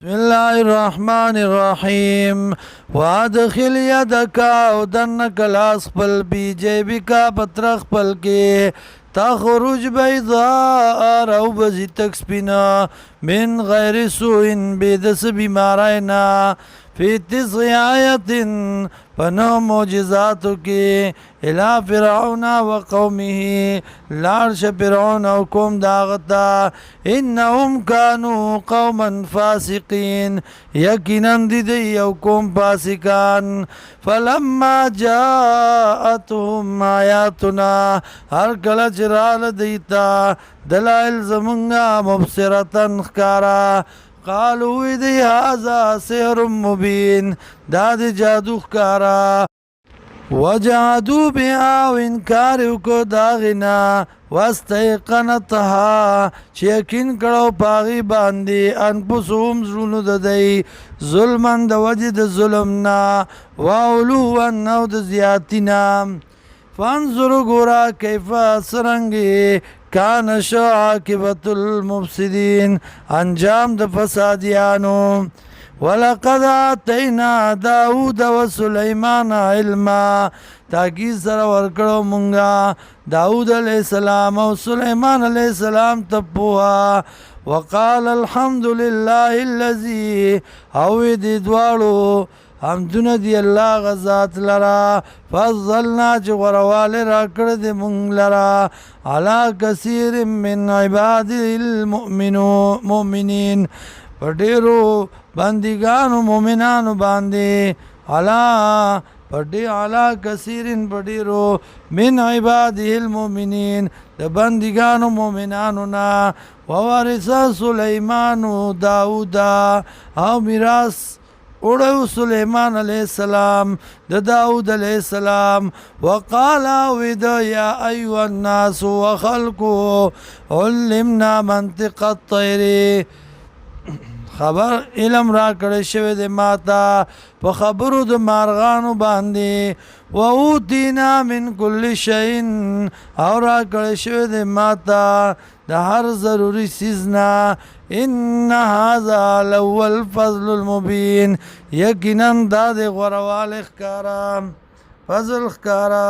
بسم الله الرحمن الرحيم وادخل يدك ودنك لاس خپل بی جیبک پترخ خپل کې تخرج بيضاء رو بزی تک سپینا من غیر سوء بیدس بیمارینا فی تسع آیت پنو معجزاتو کی الى فرعون و قومه لارش فرعون و قوم داغتا انهم كانوا قوما فاسقين یقینا دی یو قوم فاسقان فلما جاءتهم آیاتنا هر کله چرال دیتا دلائل زمونگا مبصرتن خکارا قالوا دی هذا سحر مبین داد جادو خکارا وجادو بها وانکار کو داغنا واستيقنتها چیکین کړو پاغي باندې انفسهم زړونو د دی ظلمن د وجد ظلمنا واولو نو د زیاتینا فانظر ګورا کیف سرنګي کان شو عاقبت المفسدين انجام د فسادیانو ولقد آتینا داود و سلیمان علما تاکی سر ورکڑو منگا داود علیہ السلام و سلیمان علیہ السلام تپوها وقال الحمد لله الذي اوی دی دوالو حمدون دی اللہ غزات لرا فضلنا چه غروال را کرد منگ لرا علا کثیر من عباد المؤمنین پڑیرو بندگانو مومنانو باندې علا کثیرن پڑیرو من عباده المؤمنین د بندگانو مومنانو نا ووارث سلیمانو داودا او میراث اوڑو سلیمان علیہ السلام د داود علیہ السلام وقال وید یا ایوہ الناس وخلقو علمنا منطق الطیر خبر علم را کړی شوی د ماتا په خبرو د مارغانو باندې و اوتینا من کل شیء او را کړی شوی د ماتا د هر ضروری سیزنا ان هذا لهو الفضل المبین یقینا دا د غوروال ښکارا فضل ښکارا